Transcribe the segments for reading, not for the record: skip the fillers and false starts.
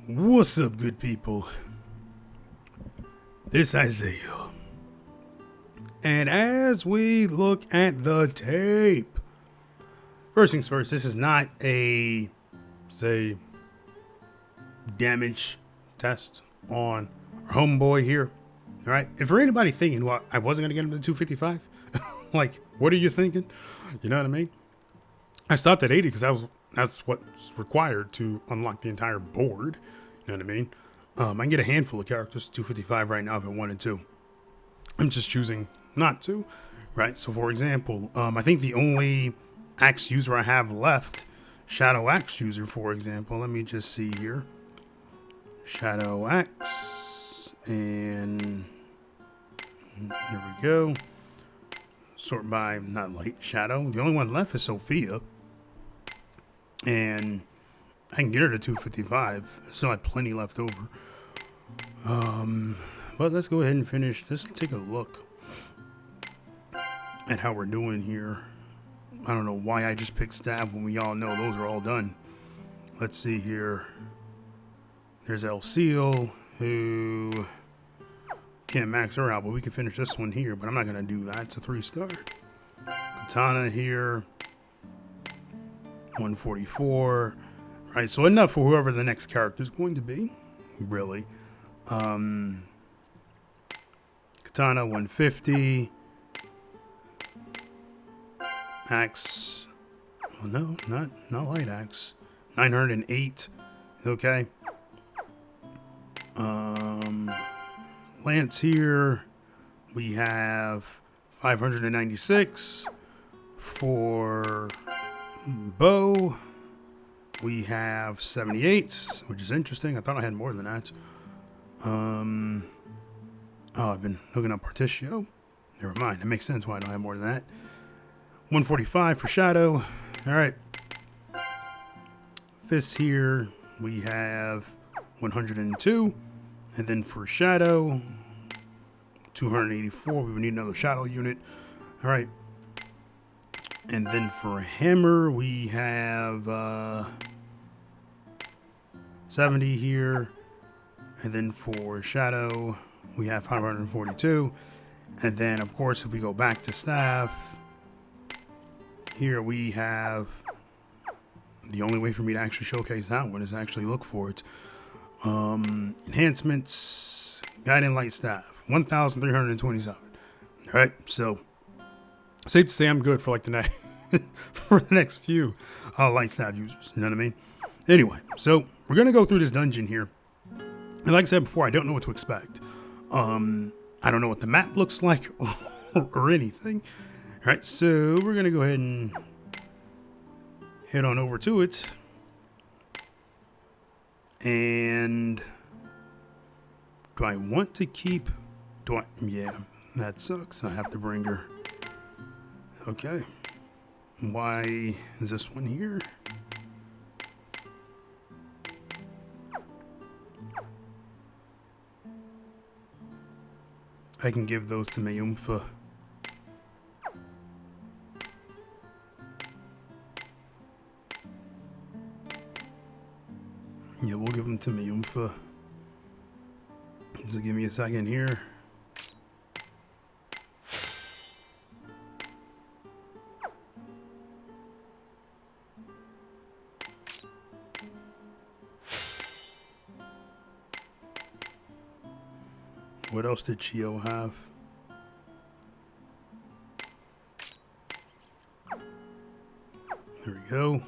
What's up, good people? This Isaiah. And as we look at the tape, first things first, this is not a, say, damage test on our homeboy here. All right. And for anybody thinking, well, I wasn't going to get him to 255, like, what are you thinking? You know what I mean? I stopped at 80 because that's what's required to unlock the entire board. You know what I mean? I can get a handful of characters to 255 right now if I wanted to. I'm just choosing not to, right? So, for example, I think the only axe user I have left, Shadow Axe user, for example. Let me just see here. Shadow Axe, and there we go. Sort by, not light, shadow. The only one left is Sophia. And I can get her to 255. I still have plenty left over. But let's go ahead and finish. Let's take a look at how we're doing here. I don't know why I just picked staff when we all know those are all done. Let's see here. There's El Seal, who can't max her out, but we can finish this one here. But I'm not going to do that. It's a 3-star. Katana here. 144. Right, so enough for whoever the next character is going to be. Really. Katana 150. Axe. Well, no, not light axe. 908. Okay. Lance here. We have 596 for bow. We have 78, which is interesting. I thought I had more than that. Oh, I've been hooking up Partitio. Never mind. It makes sense why I don't have more than that. 145 for Shadow. All right. Fist here, we have 102. And then for Shadow, 284. We would need another Shadow unit. All right. And then for Hammer, we have 70 here. And then for Shadow, we have 542. And then, of course, if we go back to Staff, here we have, the only way for me to actually showcase that one is actually look for it. Enhancements, Guiding Light Staff, 1,327. All right, so safe to say I'm good for like the next for the next few light staff users. You know what I mean? Anyway, so we're gonna go through this dungeon here, and like I said before, I don't know what to expect. I don't know what the map looks like or anything. All right, so we're gonna go ahead and head on over to it, and do I want to keep? Yeah, that sucks. I have to bring her. Okay. Why is this one here? I can give those to Mayumpha. Yeah, we'll give them to Mayumpha. Just give me a second here. What else did Chio have? There we go.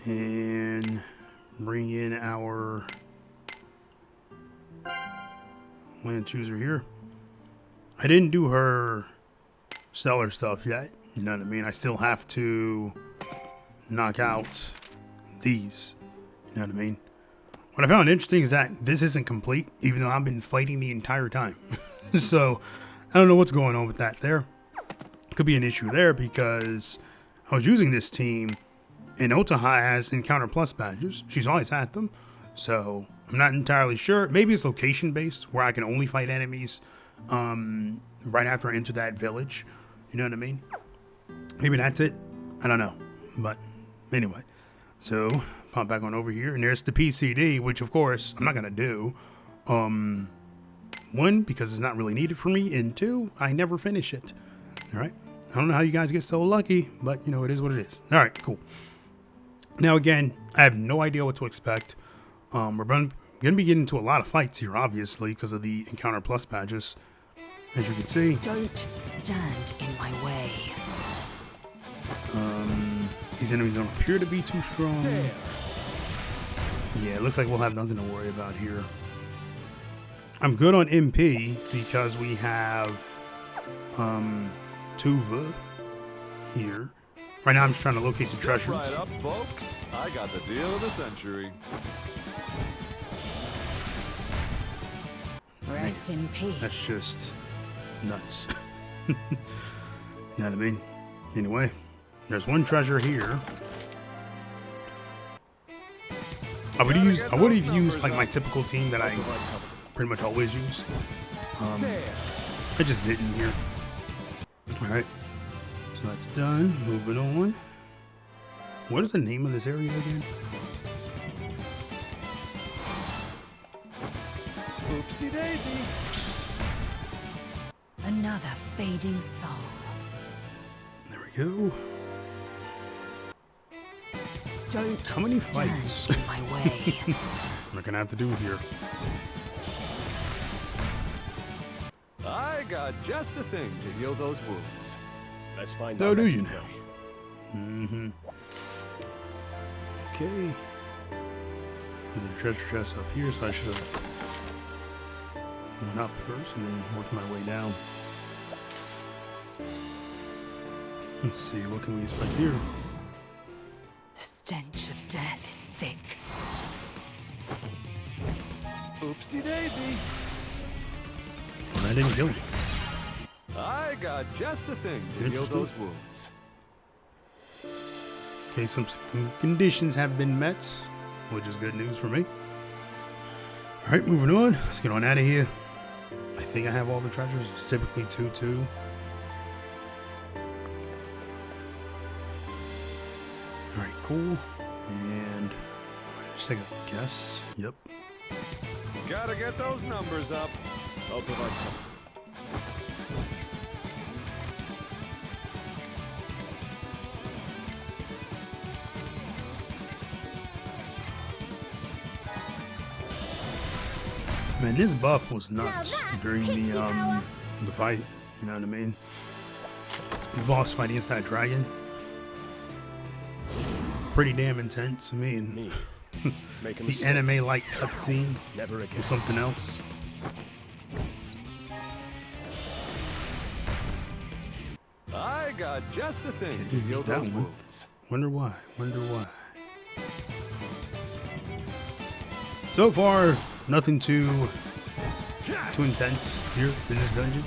And bring in our land chooser here. I didn't do her stellar stuff yet. You know what I mean? I still have to knock out these. You know what I mean? What I found interesting is that this isn't complete, even though I've been fighting the entire time. So, I don't know what's going on with that there. Could be an issue there because I was using this team, and Otaha has Encounter Plus badges. She's always had them. So, I'm not entirely sure. Maybe it's location-based, where I can only fight enemies right after I enter that village. You know what I mean? Maybe that's it. I don't know. But, anyway. So, pop back on over here, and there's the PCD, which of course I'm not gonna do. One, because it's not really needed for me, and two, I never finish it. All right, I don't know how you guys get so lucky, but you know, it is what it is. All right, cool. Now again, I have no idea what to expect. We're gonna be getting into a lot of fights here, obviously, because of the Encounter Plus badges. As you can see, don't stand in my way. These enemies don't appear to be too strong. Yeah, it looks like we'll have nothing to worry about here. I'm good on MP because we have Tuva here. Right now I'm just trying to locate the treasures. Right up, folks. I got the deal of the century. Rest in peace. That's just nuts. You know what I mean? Anyway, there's one treasure here. I would have used like my typical team that I pretty much always use. I just didn't here. Alright. So that's done. Moving on. What is the name of this area again? Oopsie daisy. Another fading soul. There we go. Don't How many stand fights? in my way. What can I have to do here? I got just the thing to heal those wounds. Let's find No, out. do next you time. now? Okay. There's a treasure chest up here, so I should have went up first and then worked my way down. Let's see, what can we expect here? The stench of death is thick. Oopsie daisy. Well, I didn't kill him. I got just the thing to heal Interesting. those wounds. Okay, some conditions have been met, which is good news for me. Alright, moving on. Let's get on out of here. I think I have all the treasures. It's typically 2-2. Alright, cool. And just take a guess. Yep. Gotta get those numbers up. I'll provide cover. Man, this buff was nuts Now that's during pixie power. the fight. You know what I mean? The boss fight against that dragon. Pretty damn intense. I mean, Me. Make a the mistake. anime-like cutscene Never again. was something else. I got just the thing Can't to heal beat that those one. wounds. Wonder why. Wonder why. So far, nothing too intense here in this dungeon.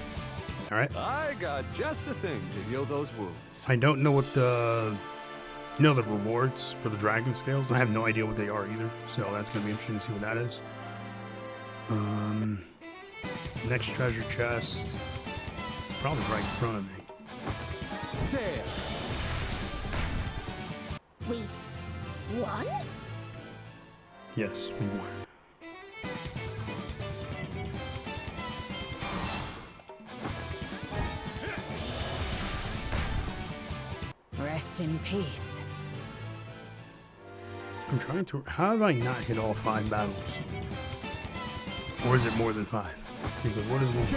All right. I got just the thing to heal those wounds. I don't know what the the rewards for the dragon scales. I have no idea what they are either. So that's gonna be interesting to see what that is. Next treasure chest. It's probably right in front of me. There. We won? Yes, we won. Rest in peace. I'm trying to. How have I not hit all 5 battles? Or is it more than 5? Because what is one?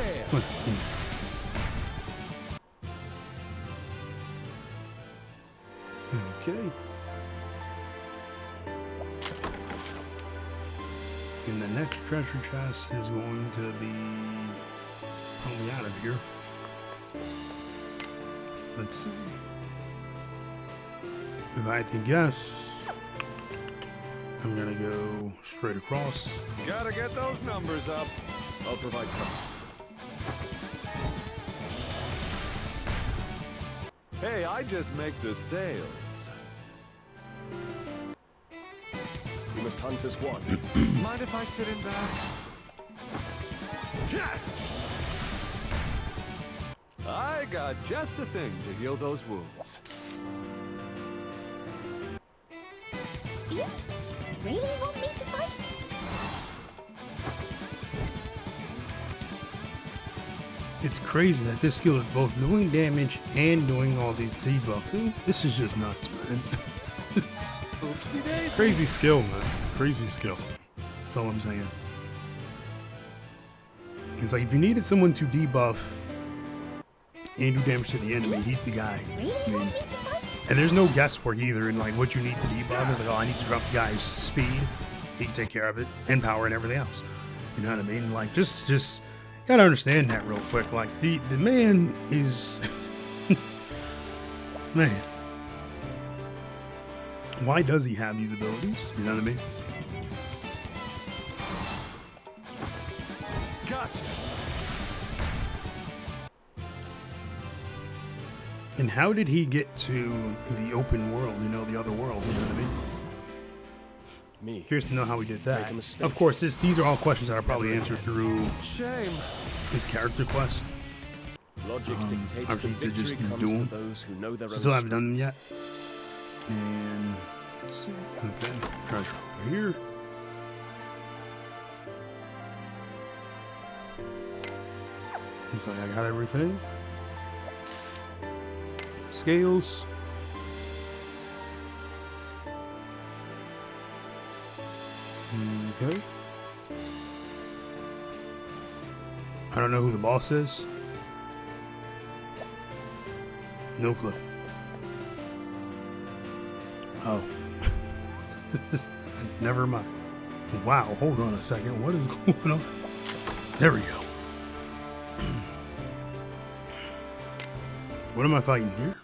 Okay. And the next treasure chest is going to be probably out of here. Let's see. If I had to guess, I'm gonna go straight across. Gotta get those numbers up. I'll provide cover. Hey, I just make the sales. We must hunt as one. Mind if I sit in back? I got just the thing to heal those wounds. Yeah. really want me to fight? It's crazy that this skill is both doing damage and doing all these debuffs. This is just nuts, man. Oopsie daisy. Crazy skill, man. Crazy skill. That's all I'm saying. It's like if you needed someone to debuff and do damage to the enemy, he's the guy. Really I mean, want me to fight? and there's no guesswork either in like what you need to debuff. It's like, oh, I need to drop the guy's speed. He can take care of it, and power and everything else. You know what I mean? Like just gotta understand that real quick. Like the man is man. Why does he have these abilities? You know what I mean? Gotcha. And how did he get to the open world? You know, the other world. You know what I mean? Me. Curious to know how he did that. Make a mistake. Of course, these are all questions that are probably answered through Shame. his character quest. Logic dictates obviously that to just victory comes do to 'em. those who know their own Still haven't done them strengths. yet. And let's see. Okay, treasure over here. Looks like I got everything. Scales. Okay. I don't know who the boss is. No clue. Oh. Never mind. Wow, hold on a second. What is going on? There we go. What am I fighting here?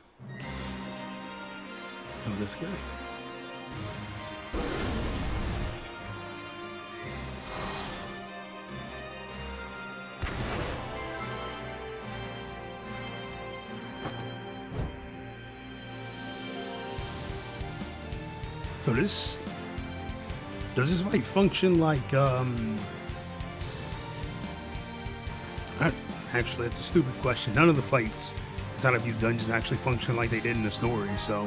Oh, this guy. So does this fight function like actually it's a stupid question. None of the fights inside of these dungeons actually function like they did in the story, so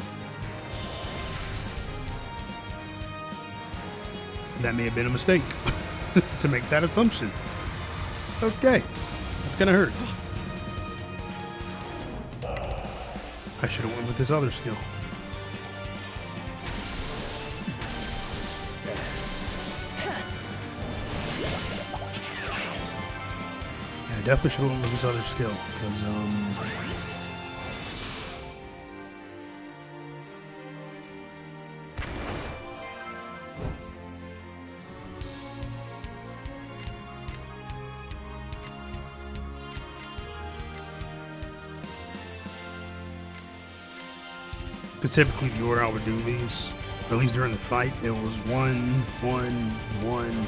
that may have been a mistake to make that assumption. Okay, that's gonna hurt. I should have went with this other skill. Yeah, I definitely should have went with this other skill because typically the order I would do these, or at least during the fight, it was 1, 1, 1,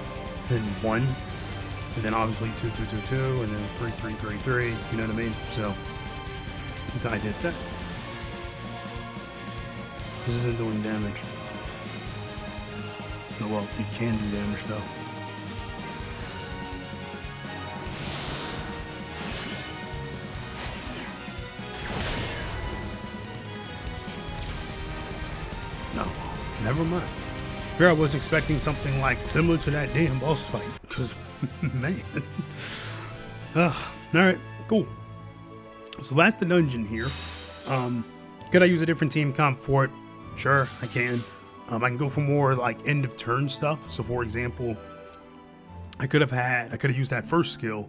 then 1, and then obviously 2, 2, 2, 2, and then 3, 3, 3, 3. You know what I mean? So I did that. This isn't doing damage. Oh, well, it can do damage though. No, never mind. Here I was expecting something like similar to that damn boss fight, because man. Alright, cool. So that's the dungeon here. Could I use a different team comp for it? Sure, I can. I can go for more like end of turn stuff. So for example, I could have used that first skill,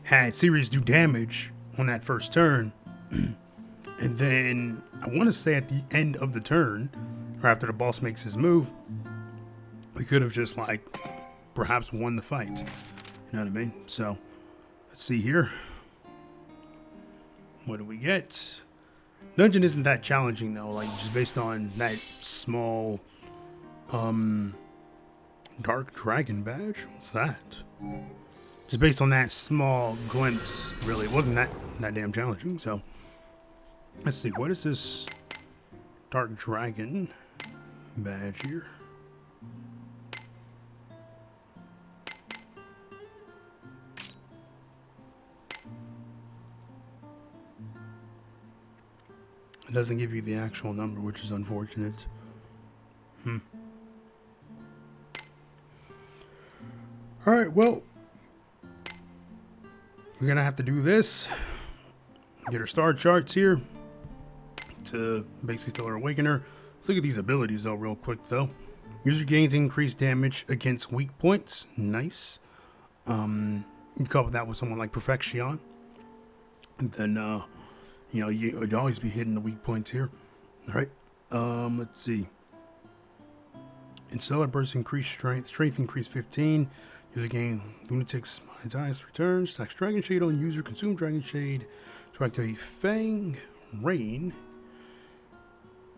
had Sirius do damage on that first turn, and then I want to say at the end of the turn, or after the boss makes his move, we could have just like perhaps won the fight. You know what I mean? So let's see here. What do we get? Dungeon isn't that challenging though, like just based on that small Dark Dragon badge. What's that? Just based on that small glimpse, really, it wasn't that damn challenging. So let's see, what is this Dark Dragon badge here? It doesn't give you the actual number, which is unfortunate. All right, well, we're gonna have to do this. Get her star charts here to basically still her awakener. Let's look at these abilities though, real quick though. User gains increased damage against weak points. Nice. You couple that with someone like Perfection, and then you know, you would always be hitting the weak points here. All right. Let's see. In Stellar Burst, increased strength. Strength increased 15. User gain Lunatic's Mind's Eyes returns. Stacks Dragon Shade on user. Consume Dragon Shade to activate Fang Rain.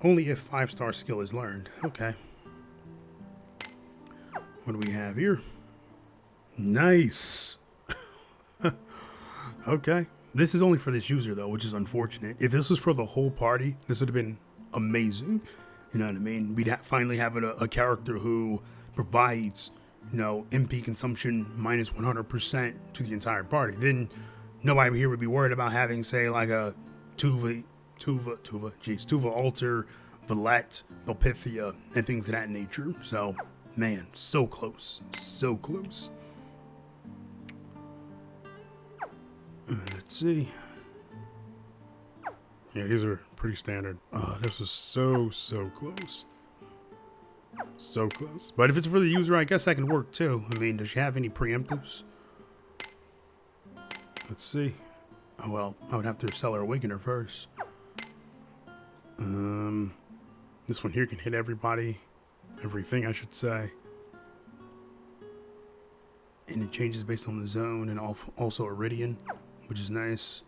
Only if 5-star skill is learned. Okay. What do we have here? Nice. Okay. This is only for this user though, which is unfortunate. If this was for the whole party, this would have been amazing. You know what I mean? We'd finally have a character who provides, you know, MP consumption minus 100% to the entire party. Then nobody here would be worried about having, say, like a Tuva Alter, Valette, Belpithia, and things of that nature. So, man, so close. So close. Let's see. Yeah, these are pretty standard. This is so close. So close. But if it's for the user, I guess that can work too. I mean, does she have any preemptives? Let's see. Oh, well, I would have to sell her Awakener first. This one here can hit everybody. Everything, I should say. And it changes based on the zone and also Iridian, which is nice.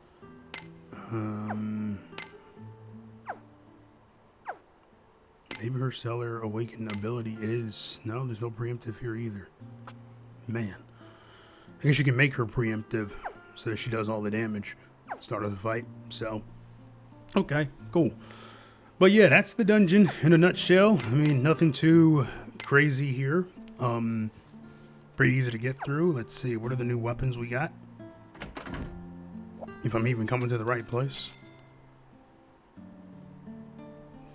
Maybe her Stellar Awaken ability is... No, there's no preemptive here either. Man. I guess you can make her preemptive so that she does all the damage at the start of the fight. So, okay, cool. But yeah, that's the dungeon in a nutshell. I mean, nothing too crazy here. Pretty easy to get through. Let's see, what are the new weapons we got? If I'm even coming to the right place.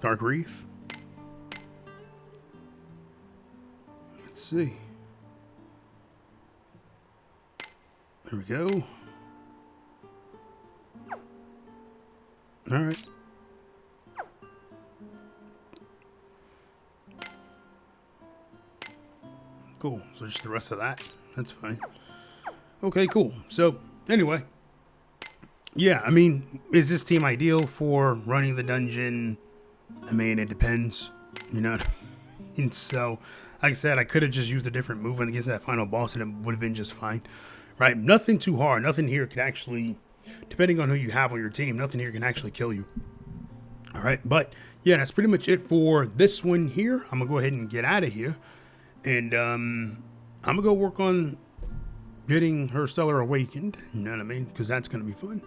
Dark Wreath. Let's see. There we go. All right. Cool. So just the rest of that. That's fine. Okay, cool. So anyway. Yeah, I mean, is this team ideal for running the dungeon? I mean, it depends. You know what I mean? So, like I said, I could have just used a different move against that final boss and it would have been just fine. Right? Nothing too hard. Nothing here could actually, depending on who you have on your team, nothing here can actually kill you. All right? But, yeah, that's pretty much it for this one here. I'm going to go ahead and get out of here. And I'm going to go work on getting her Stellar Awakened. You know what I mean? Because that's going to be fun.